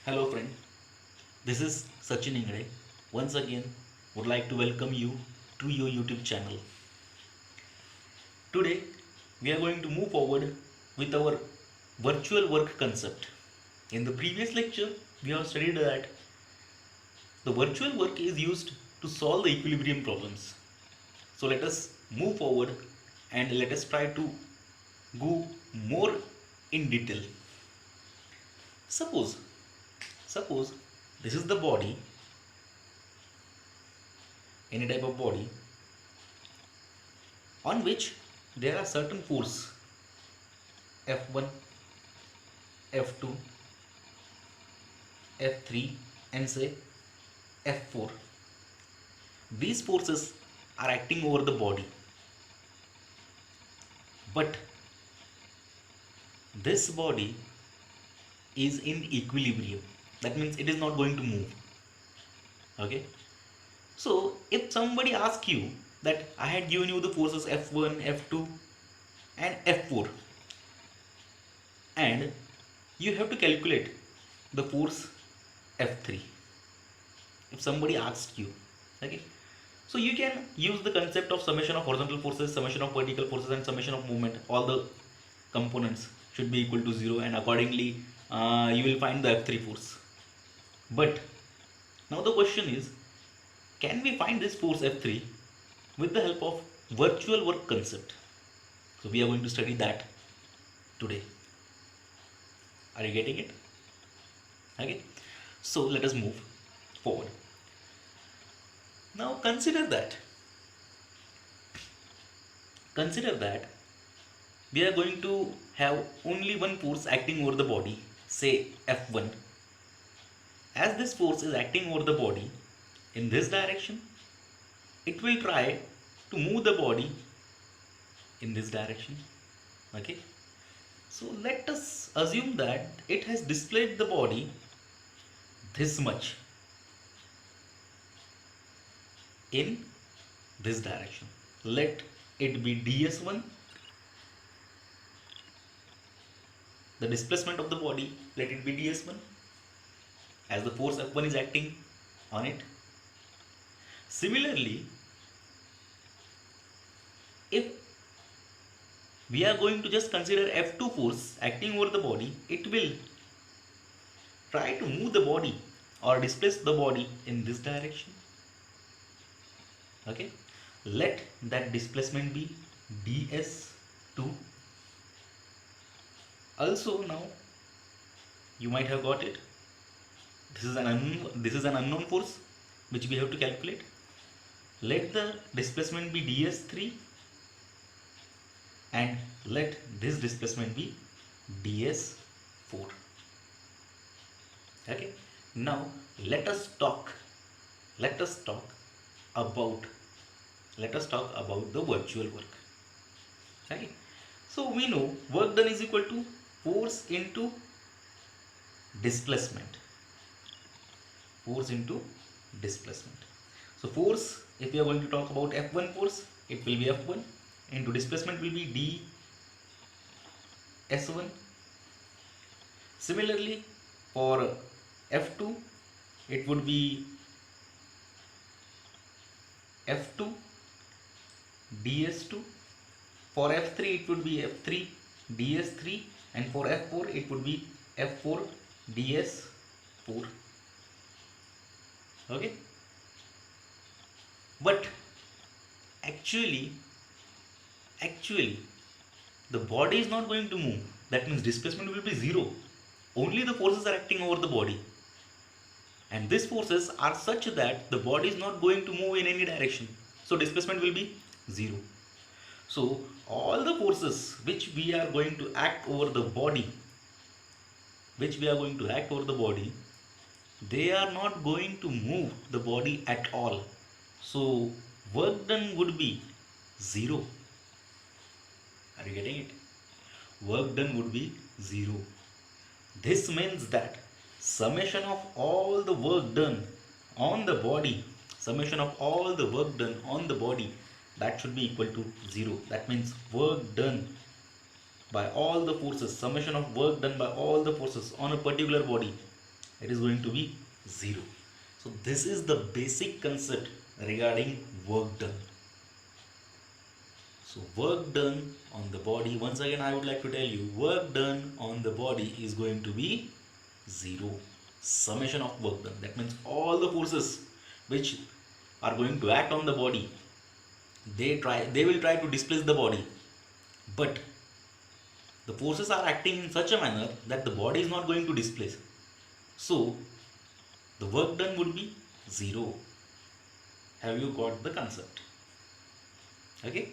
Hello friend, this is Sachin Ingre. Once again, would like to welcome you to your YouTube channel. Today, we are going to move forward with our virtual work concept. In the previous lecture, we have studied that the virtual work is used to solve the equilibrium problems. So let us move forward and let us try to go more in detail. Suppose, suppose this is the body, any type of body on which there are certain force F1, F2, F3 and say F4. These forces are acting over the body, but this body is in equilibrium. That means it is not going to move. Okay. So if somebody asks you that I had given you the forces F1, F2 and F4 and you have to calculate the force F3. If somebody asks you, okay, so you can use the concept of summation of horizontal forces, summation of vertical forces and summation of movement. All the components should be equal to 0 and accordingly you will find the F3 force. But now the question is, can we find this force F3 with the help of virtual work concept? So we are going to study that today. Are you getting it? Okay. So let us move forward. Now consider that we are going to have only one force acting over the body, say F1. As this force is acting over the body in this direction, it will try to move the body in this direction. Okay. So let us assume that it has displaced the body this much in this direction. Let it be ds1, the displacement of the body, let it be ds1 as the force F1 is acting on it. Similarly, if we are going to just consider F2 force acting over the body, it will try to move the body or displace the body in this direction. Okay, let that displacement be ds2. Also, now you might have got it. This is an unknown force which we have to calculate. Let the displacement be ds3 and let this displacement be ds4. Okay, now let us talk about the virtual work. Okay, so we know work done is equal to force into displacement. So force, if we are going to talk about F1 force, it will be F1 into displacement will be ds1. Similarly, for F2, it would be F2 ds2. For F3, it would be F3 ds3, and for F4, it would be F4 ds4. Okay, but actually the body is not going to move. That means displacement will be 0. Only the forces are acting over the body, and these forces are such that the body is not going to move in any direction, so displacement will be 0. So all the forces which we are going to act over the body, they are not going to move the body at all. So work done would be 0. Are you getting it? Work done would be 0. This means that summation of all the work done on the body, that should be equal to 0. That means work done by all the forces, summation of work done by all the forces on a particular body it is going to be 0. So this is the basic concept regarding work done. So work done on the body, once again I would like to tell you, work done on the body is going to be 0. Summation of work done. That means all the forces which are going to act on the body, they will try to displace the body, but the forces are acting in such a manner that the body is not going to displace. So the work done would be 0. Have you got the concept? Okay.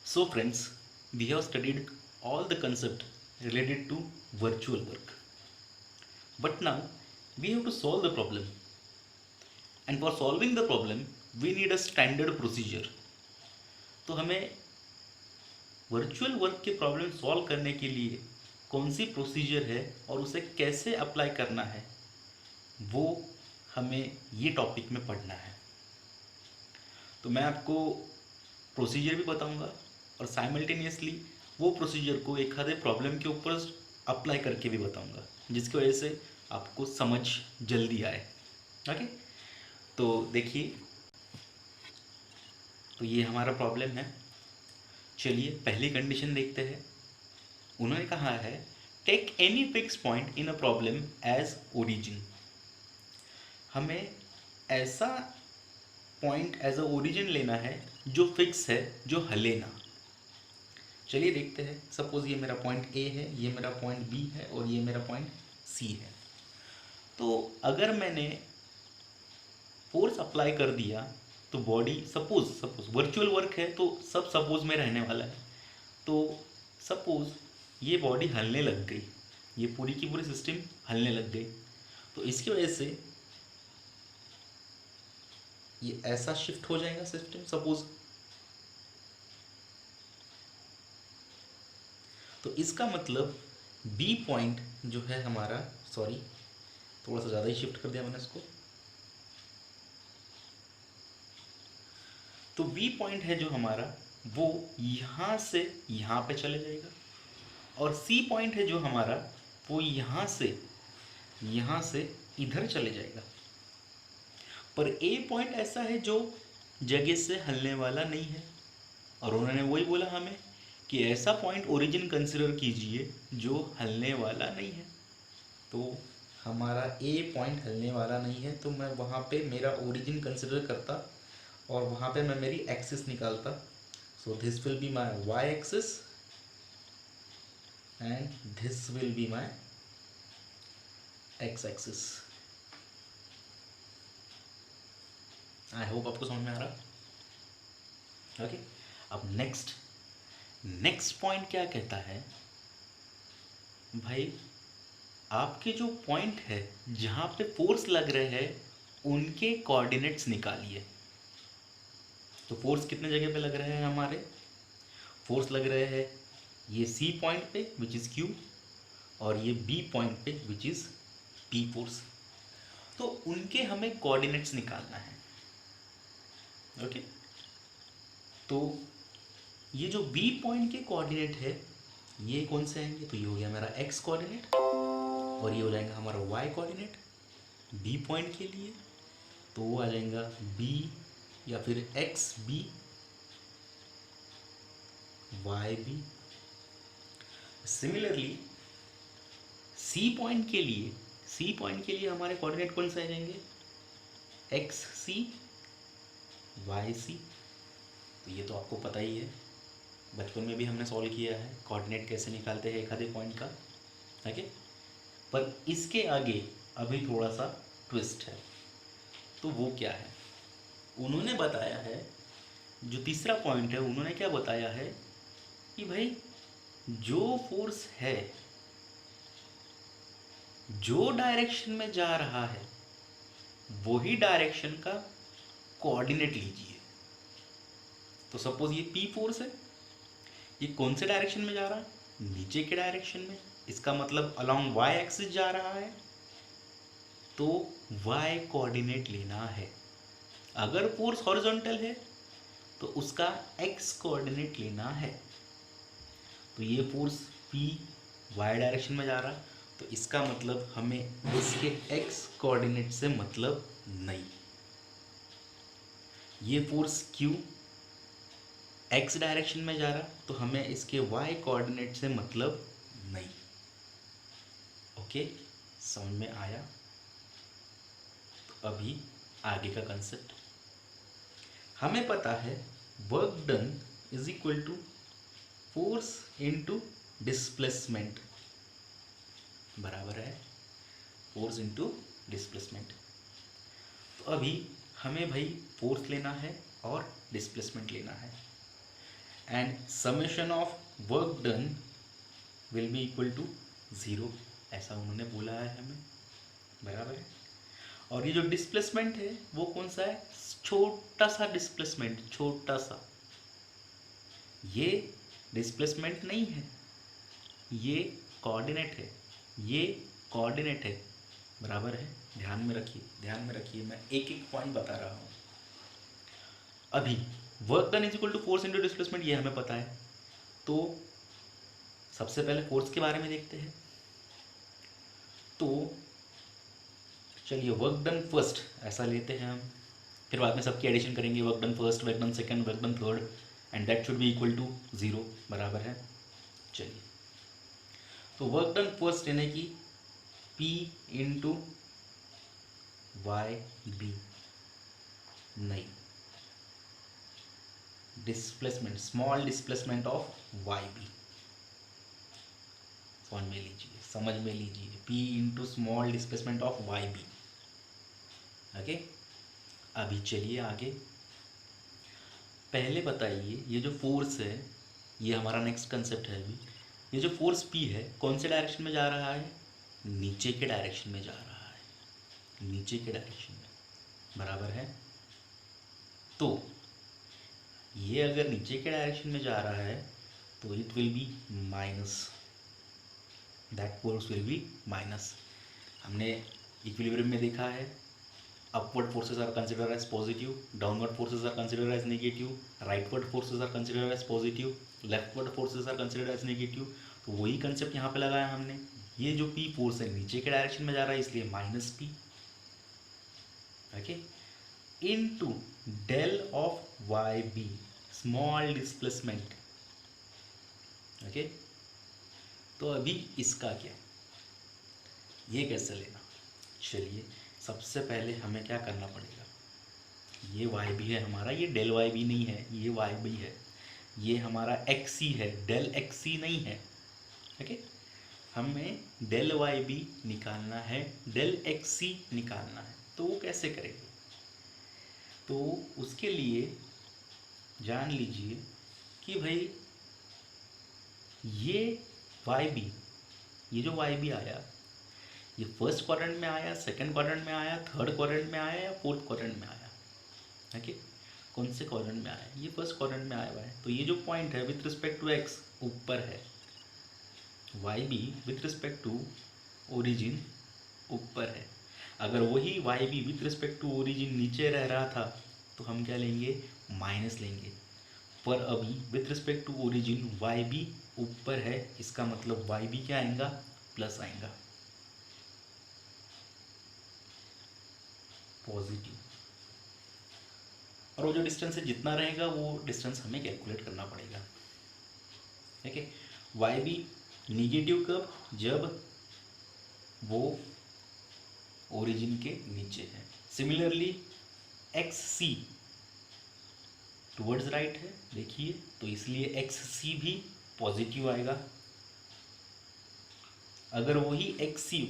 So friends, we have studied all the concept related to virtual work. But now we have to solve the problem. And for solving the problem, we need a standard procedure. तो हमें virtual work के problem solve करने के लिए कौन सी procedure है और उसे कैसे अप्लाई करना है, वो हमें ये टॉपिक में पढ़ना है. तो मैं आपको प्रोसीजर भी बताऊंगा और साइमल्टेनियसली वो प्रोसीजर को एक आधे प्रॉब्लम के ऊपर अप्लाई करके भी बताऊंगा, जिसकी वजह से आपको समझ जल्दी आए. ओके, तो देखिए, तो ये हमारा प्रॉब्लम है. चलिए पहली कंडीशन देखते हैं. उन्होंने कहा है take any fix point in a problem as origin. हमें ऐसा पॉइंट एज अ ओरिजिन लेना है जो फिक्स है, जो हिले ना. चलिए देखते हैं. सपोज ये मेरा पॉइंट ए है, ये मेरा पॉइंट बी है और ये मेरा पॉइंट सी है. तो अगर मैंने फोर्स अप्लाई कर दिया तो बॉडी, सपोज वर्चुअल वर्क है तो सब सपोज में रहने वाला है. तो सपोज ये बॉडी हलने लग गई, ये पूरी की पूरी सिस्टम हलने लग गई, तो इसकी वजह से ये ऐसा शिफ्ट हो जाएगा सिस्टम सपोज. तो इसका मतलब बी पॉइंट जो है हमारा, सॉरी थोड़ा सा ज़्यादा ही शिफ्ट कर दिया मैंने इसको. तो बी पॉइंट है जो हमारा, वो यहाँ से यहाँ पे चले जाएगा, और सी पॉइंट है जो हमारा, वो यहाँ से इधर चले जाएगा. पर ए पॉइंट ऐसा है जो जगह से हलने वाला नहीं है, और उन्होंने वही बोला हमें कि ऐसा पॉइंट ओरिजिन कंसिडर कीजिए जो हलने वाला नहीं है. तो हमारा ए पॉइंट हलने वाला नहीं है, तो मैं वहाँ पे मेरा ओरिजिन कंसिडर करता और वहाँ पे मैं मेरी एक्सिस निकालता. So this will be my Y axis and this will be my X axis. I hope आपको समझ में आ रहा. ओके, अब नेक्स्ट पॉइंट क्या कहता है भाई, आपके जो पॉइंट है जहाँ पे फोर्स लग रहे हैं उनके कोऑर्डिनेट्स निकालिए. तो फोर्स कितने जगह पे लग रहे हैं हमारे, फोर्स लग रहे हैं ये सी पॉइंट पे विच इज़ क्यू, और ये बी पॉइंट पे विच इज़ पी फोर्स. तो उनके हमें कोऑर्डिनेट्स निकालना है. ओके, तो ये जो बी पॉइंट के कोऑर्डिनेट है ये कौन से आएंगे, तो ये हो गया मेरा एक्स कोऑर्डिनेट, और ये हो जाएगा हमारा वाई कोऑर्डिनेट बी पॉइंट के लिए. तो वो आ जाएगा बी या फिर X B Y B. Similarly C point के लिए हमारे कोऑर्डिनेट कौन से आ जाएंगे, एक्स सी वाई सी. तो ये तो आपको पता ही है, बचपन में भी हमने सॉल्व किया है कोऑर्डिनेट कैसे निकालते हैं एक आधे पॉइंट का. ओके, पर इसके आगे अभी थोड़ा सा ट्विस्ट है. तो वो क्या है, उन्होंने बताया है, जो तीसरा पॉइंट है उन्होंने क्या बताया है कि भाई जो फोर्स है जो डायरेक्शन में जा रहा है वही डायरेक्शन का कोऑर्डिनेट लीजिए. तो सपोज ये पी फोर्स है, ये कौन से डायरेक्शन में जा रहा है, नीचे के डायरेक्शन में. इसका मतलब अलोंग वाई एक्सिस जा रहा है, तो वाई कोऑर्डिनेट लेना है. अगर फोर्स हॉरिजॉन्टल है तो उसका एक्स कोऑर्डिनेट लेना है. तो ये फोर्स पी वाई डायरेक्शन में जा रहा है, तो इसका मतलब हमें इसके x कोऑर्डिनेट से मतलब नहीं। ये फोर्स Q x डायरेक्शन में जा रहा, तो हमें इसके y कोऑर्डिनेट से मतलब नहीं। ओके, समझ में आया? तो अभी आगे का कंसेप्ट हमें पता है, work done is equal to force into displacement, बराबर है फोर्स इनटू डिस्प्लेसमेंट। तो अभी हमें भाई फोर्स लेना है और डिस्प्लेसमेंट लेना है, and summation of work done will be equal to 0, ऐसा उन्होंने बोला है हमें, बराबर है। और ये जो डिस्प्लेसमेंट है वो कौन सा है? छोटा सा डिस्प्लेसमेंट, छोटा सा। ये डिस्प्लेसमेंट नहीं है, ये कोऑर्डिनेट है, ये कोऑर्डिनेट है, बराबर है। ध्यान में रखिए, ध्यान में रखिए, मैं एक एक पॉइंट बता रहा हूँ। अभी work done is equal to force into displacement, ये हमें पता है। तो सबसे पहले फोर्स के बारे में देखते हैं। तो चलिए वर्क डन फर्स्ट ऐसा लेते हैं हम, फिर बाद में सबकी एडिशन करेंगे, work done first, work done second, work done third, and that should be equal to 0, बराबर है। चलिए, तो वर्क डन फर्स्ट यानी कि P इंटू वाई बी, नहीं, displacement, small displacement of Y B, समझ में लीजिए, समझ में लीजिए, P into small displacement of Y B. Okay, अभी चलिए आगे। पहले बताइए, ये जो फोर्स है, ये हमारा नेक्स्ट कंसेप्ट है। अभी ये जो फोर्स P है कौन से डायरेक्शन में जा रहा है? नीचे के डायरेक्शन में जा रहा है, नीचे के डायरेक्शन में, बराबर है। तो ये अगर नीचे के डायरेक्शन में जा रहा है तो it will be minus, that force will be minus. हमने इक्विलिब्रियम में देखा है, upward forces are considered as positive, downward forces are considered as negative, rightward forces are considered as positive, leftward forces are considered as negative। तो वही concept यहाँ पे लगाया हमने। ये जो P फोर्स है नीचे के डायरेक्शन में जा रहा है, इसलिए minus P, okay, into del of Y B, small displacement. Okay, तो अभी इसका क्या, ये कैसे लेना? चलिए, सबसे पहले हमें क्या करना पड़ेगा, ये वाई बी है हमारा, ये डेल वाई बी नहीं है, ये वाई बी है, ये हमारा एक्स सी है, डेल एक्स सी नहीं है। ओके, हमें डेल वाई बी निकालना है, डेल एक्स सी निकालना है। तो वो कैसे करेंगे? तो उसके लिए जान लीजिए कि भाई ये वाई बी, ये जो वाई बी आया, ये फर्स्ट क्वाड्रेंट में आया, सेकंड क्वाड्रेंट में आया, थर्ड क्वाड्रेंट में आया या फोर्थ क्वाड्रेंट में आया? ओके, कौन से क्वाड्रेंट में आया? ये फर्स्ट क्वाड्रेंट में आया हुआ है। तो ये जो पॉइंट है विथ रिस्पेक्ट टू एक्स ऊपर है, Y B with respect to origin ऊपर है। अगर वही Y B with respect to origin नीचे रह रहा था तो हम क्या लेंगे? माइनस लेंगे। पर अभी with respect to origin Y B ऊपर है, इसका मतलब वाई बी क्या आएगा? प्लस आएगा, पॉजिटिव। और वो जो डिस्टेंस है जितना रहेगा वो डिस्टेंस हमें कैलकुलेट करना पड़ेगा। ठीक है, वाई बी निगेटिव कब? जब वो ओरिजिन के नीचे है। सिमिलरली एक्स सी टुवर्ड्स राइट है, देखिए, तो इसलिए एक्स सी भी पॉजिटिव आएगा। अगर वही एक्स सी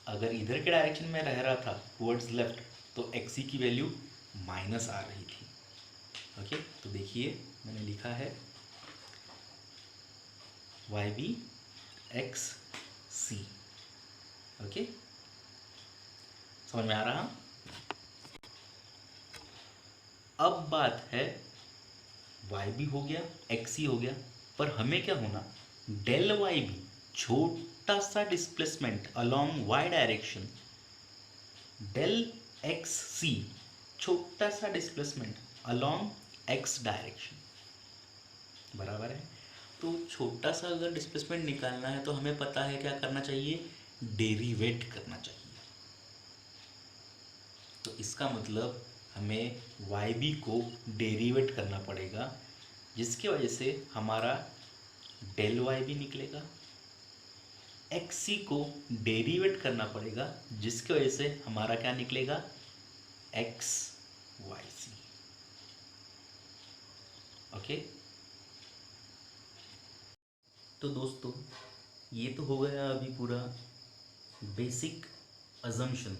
अगर इधर के डायरेक्शन में रह रहा था टुवर्ड्स लेफ्ट, तो एक्स सी की वैल्यू माइनस आ रही थी। ओके, तो देखिए मैंने लिखा है वाई बी एक्स सी। ओके, समझ में आ रहा? अब बात है वाई बी हो गया, एक्स सी हो गया, पर हमें क्या होना? डेल वाई बी, छोटा सा displacement along Y direction, del X C, छोटा सा डिस्प्लेसमेंट अलोंग एक्स डायरेक्शन, बराबर है। तो छोटा सा अगर डिस्प्लेसमेंट निकालना है तो हमें पता है क्या करना चाहिए? डेरिवेट करना चाहिए। तो इसका मतलब हमें वाई बी को डेरिवेट करना पड़ेगा, जिसकी वजह से हमारा डेल वाई बी निकलेगा। एक्स सी को डेरिवेट करना पड़ेगा, जिसकी वजह से हमारा क्या निकलेगा, एक्स वाई सी। ओके, तो दोस्तों ये तो हो गया अभी पूरा बेसिक अजम्पशन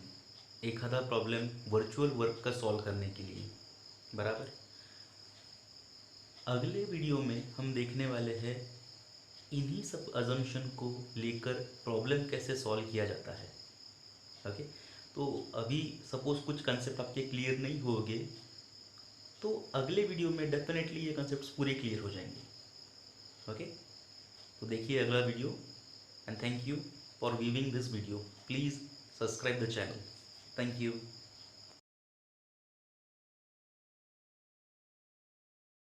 एखादा प्रॉब्लम वर्चुअल वर्क का सॉल्व करने के लिए, बराबर। अगले वीडियो में हम देखने वाले हैं इन्हीं सब अजम्पशन को लेकर प्रॉब्लम कैसे सॉल्व किया जाता है। ओके, तो अभी सपोज कुछ कंसेप्ट आपके क्लियर नहीं होंगे, तो अगले वीडियो में डेफिनेटली ये कंसेप्ट पूरे क्लियर हो जाएंगे। ओके, तो देखिए अगला video, and thank you for viewing this video. Please subscribe the channel. Thank you.